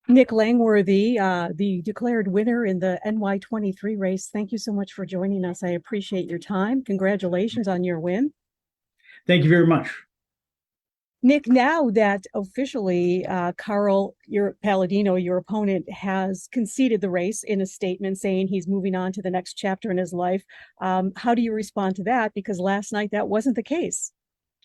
Nick Langworthy, the declared winner in the NY23 race. Thank you so much for joining us. I appreciate your time. Congratulations on your win. Thank you very much. Nick, now that officially Carl your Paladino, your opponent, has conceded the race in a statement saying he's moving on to the next chapter in his life, how do you respond to that? Because last night that wasn't the case.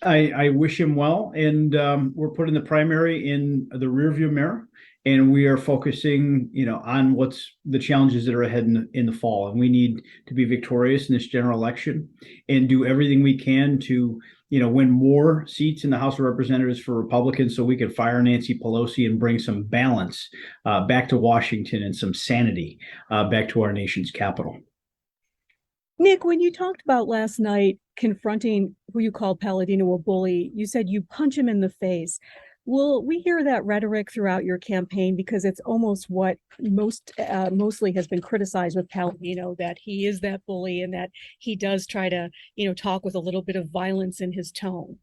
I wish him well, and we're putting the primary in the rearview mirror, and we are focusing, on what's the challenges that are ahead in the fall, and we need to be victorious in this general election and do everything we can to, win more seats in the House of Representatives for Republicans, so we can fire Nancy Pelosi and bring some balance back to Washington and some sanity back to our nation's capital. Nick, when you talked about last night confronting who you called Paladino a bully, you said you punch him in the face. Will we hear that rhetoric throughout your campaign? Because it's almost what mostly has been criticized with Paladino, that he is that bully and that he does try to, talk with a little bit of violence in his tone.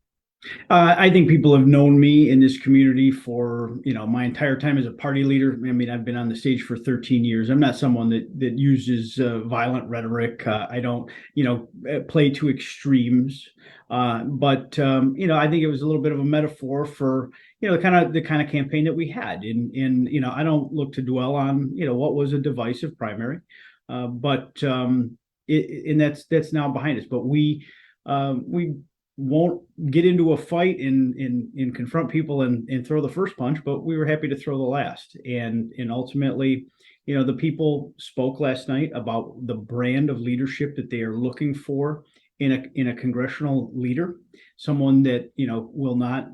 I think people have known me in this community for, my entire time as a party leader. I mean, I've been on the stage for 13 years. I'm not someone that uses violent rhetoric. I don't, play to extremes. But I think it was a little bit of a metaphor for, the kind of campaign that we had. And I don't look to dwell on, what was a divisive primary. And that's now behind us. But we won't get into a fight and confront people and throw the first punch, but we were happy to throw the last. And ultimately, the people spoke last night about the brand of leadership that they are looking for in a congressional leader, someone that will not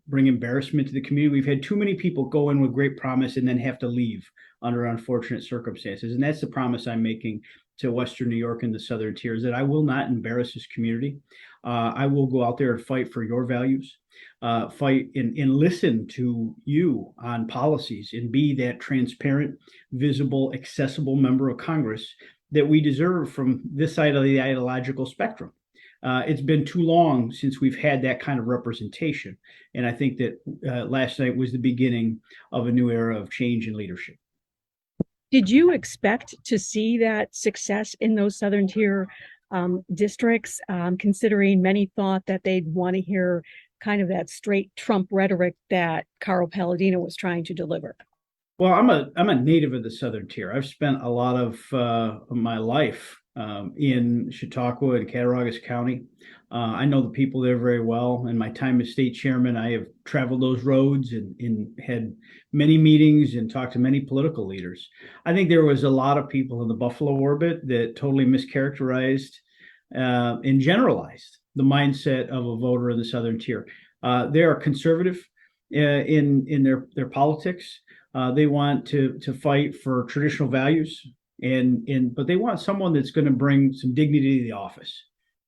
bring embarrassment to the community. We've had too many people go in with great promise and then have to leave under unfortunate circumstances, and that's the promise I'm making to Western New York and the Southern Tier, is that I will not embarrass this community. I will go out there and fight for your values, fight and listen to you on policies, and be that transparent, visible, accessible member of Congress that we deserve from this side of the ideological spectrum. It's been too long since we've had that kind of representation. And I think that last night was the beginning of a new era of change in leadership. Did you expect to see that success in those Southern Tier districts, considering many thought that they'd want to hear kind of that straight Trump rhetoric that Carl Paladino was trying to deliver? Well, I'm a native of the Southern Tier. I've spent a lot of my life in Chautauqua and Cattaraugus County. I know the people there very well. In my time as state chairman, I have traveled those roads and had many meetings and talked to many political leaders. I think there was a lot of people in the Buffalo orbit that totally mischaracterized and generalized the mindset of a voter in the Southern Tier. They are conservative in their politics. They want to fight for traditional values, but they want someone that's going to bring some dignity to the office.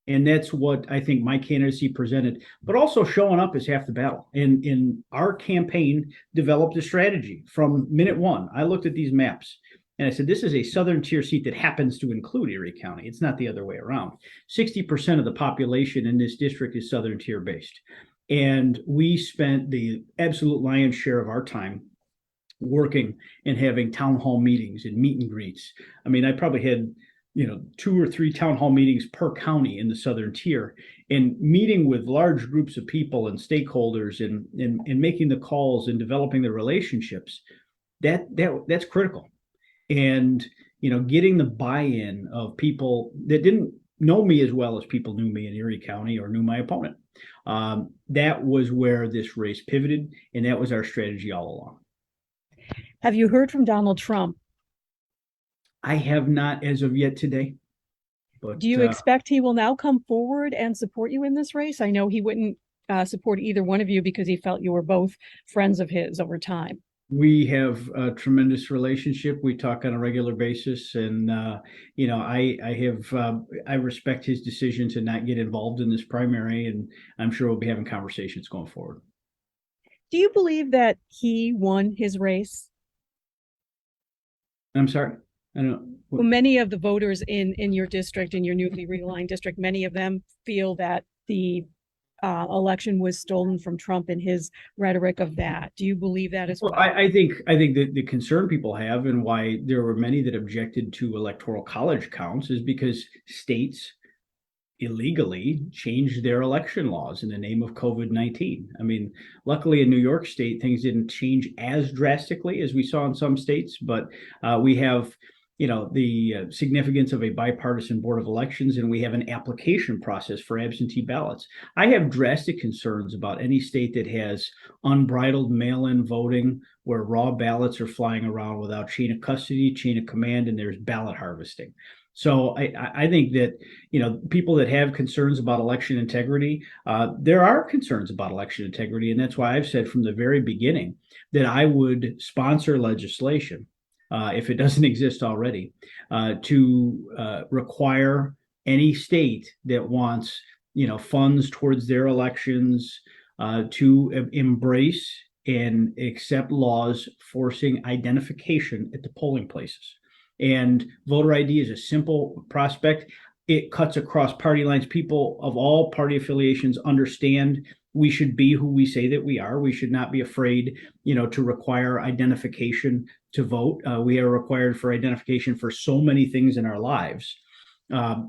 And that's what I think my candidacy presented. But also, showing up is half the battle. And our campaign developed a strategy from minute one. I looked at these maps and I said, this is a Southern Tier seat that happens to include Erie County. It's not the other way around. 60% of the population in this district is Southern Tier based. And we spent the absolute lion's share of our time working and having town hall meetings and meet and greets. I mean, I probably had, 2 or 3 town hall meetings per county in the Southern Tier, and meeting with large groups of people and stakeholders, and making the calls and developing the relationships. That's critical. And getting the buy-in of people that didn't know me as well as people knew me in Erie County or knew my opponent. That was where this race pivoted, and that was our strategy all along. Have you heard from Donald Trump? I have not as of yet today, Do but you expect he will now come forward and support you in this race? I know he wouldn't support either one of you because he felt you were both friends of his over time. we have a tremendous relationship. We talk on a regular basis, and I respect his decision to not get involved in this primary, and I'm sure we'll be having conversations going forward. Do you believe that he won his race? I'm sorry. I don't. Well, many of the voters in your district, in your newly realigned district, many of them feel that the election was stolen from Trump and his rhetoric of that. Do you believe that as Well, well? I think that the concern people have and why there were many that objected to electoral college counts is because states illegally changed their election laws in the name of COVID-19. I mean, luckily in New York State, things didn't change as drastically as we saw in some states, but we have, the significance of a bipartisan board of elections, and we have an application process for absentee ballots. I have drastic concerns about any state that has unbridled mail-in voting where raw ballots are flying around without chain of custody, chain of command, and there's ballot harvesting. So I think that people that have concerns about election integrity, there are concerns about election integrity, and that's why I've said from the very beginning that I would sponsor legislation, if it doesn't exist already, to require any state that wants funds towards their elections to embrace and accept laws forcing identification at the polling places. And voter ID is a simple prospect. It cuts across party lines. People of all party affiliations understand we should be who we say that we are. We should not be afraid, to require identification to vote. We are required for identification for so many things in our lives.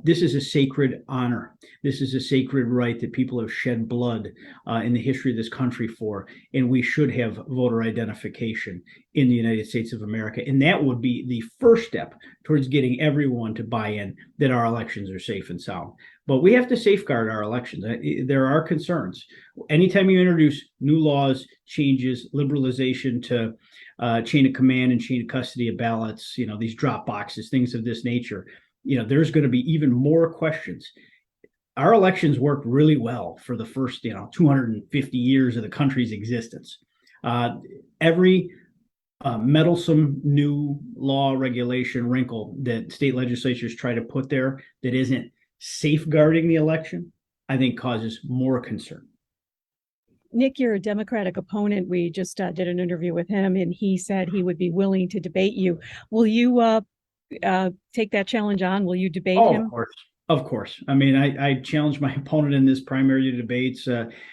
This is a sacred honor. This is a sacred right that people have shed blood in the history of this country for, and we should have voter identification in the United States of America. And that would be the first step towards getting everyone to buy in that our elections are safe and sound. But we have to safeguard our elections. There are concerns. Anytime you introduce new laws, changes, liberalization to chain of command and chain of custody of ballots, these drop boxes, things of this nature, there's going to be even more questions. Our elections worked really well for the first, 250 years of the country's existence. Every meddlesome new law, regulation, wrinkle that state legislatures try to put there that isn't safeguarding the election, I think causes more concern. Nick, you're a Democratic opponent. We just did an interview with him, and he said he would be willing to debate you. Will you take that challenge on? Will you debate him? Of course. Of course. I mean, I challenged my opponent in this primary debates.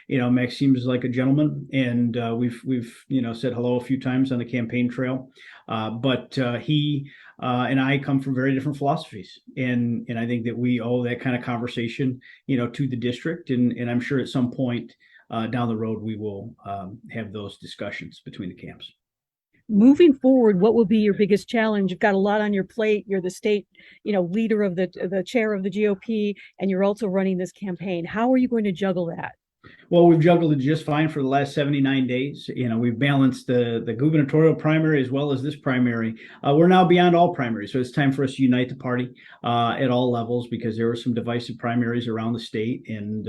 Max seems like a gentleman, and we've said hello a few times on the campaign trail. But he and I come from very different philosophies, and I think that we owe that kind of conversation, to the district, and I'm sure at some point down the road we will have those discussions between the camps. Moving forward, what will be your biggest challenge? You've got a lot on your plate. You're the state, leader of the chair of the GOP, and you're also running this campaign. How are you going to juggle that? Well, we've juggled it just fine for the last 79 days. We've balanced the gubernatorial primary as well as this primary. We're now beyond all primaries, so it's time for us to unite the party at all levels, because there were some divisive primaries around the state, and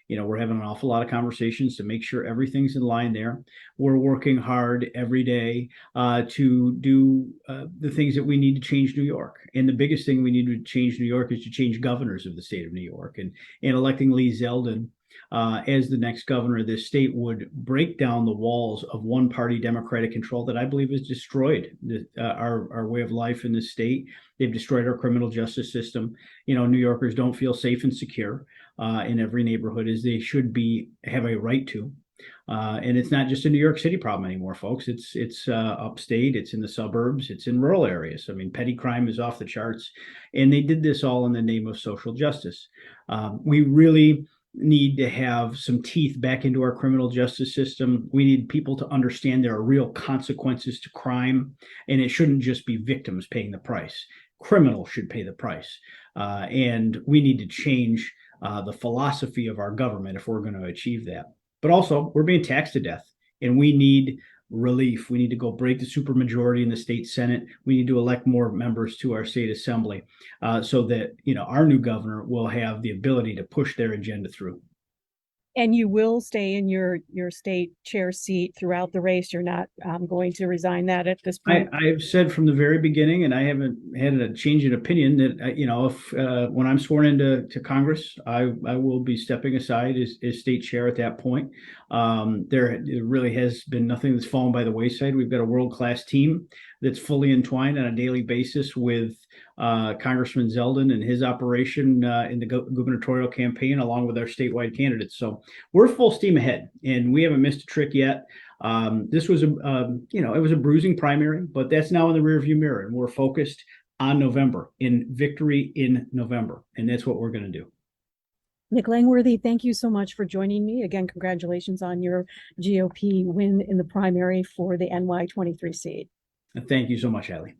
we're having an awful lot of conversations to make sure everything's in line there. We're working hard every day to do the things that we need to change New York. And the biggest thing we need to change New York is to change governors of the state of New York. And electing Lee Zeldin as the next governor of this state would break down the walls of one-party Democratic control that I believe has destroyed our way of life in this state. They've destroyed our criminal justice system. New Yorkers don't feel safe and secure in every neighborhood as they should have a right to. And it's not just a New York City problem anymore, folks. It's upstate, it's in the suburbs, it's in rural areas. I mean, petty crime is off the charts, and they did this all in the name of social justice. We really need to have some teeth back into our criminal justice system. We need people to understand there are real consequences to crime, and it shouldn't just be victims paying the price. Criminals should pay the price. And we need to change the philosophy of our government if we're going to achieve that. But also, we're being taxed to death, and we need relief. We need to go break the supermajority in the state Senate. We need to elect more members to our state assembly so that our new governor will have the ability to push their agenda through. And you will stay in your state chair seat throughout the race. You're not going to resign that at this point. I've said from the very beginning, and I haven't had a change in opinion, that if when I'm sworn into Congress, I will be stepping aside as state chair at that point. There really has been nothing that's fallen by the wayside. We've got a world-class team that's fully entwined on a daily basis with Congressman Zeldin and his operation in the gubernatorial campaign, along with our statewide candidates. So we're full steam ahead, and we haven't missed a trick yet. This was it was a bruising primary, but that's now in the rearview mirror, and we're focused on November, in victory in November, and that's what we're going to do. Nick Langworthy, thank you so much for joining me. Again, congratulations on your GOP win in the primary for the NY23 seat. Thank you so much, Allie.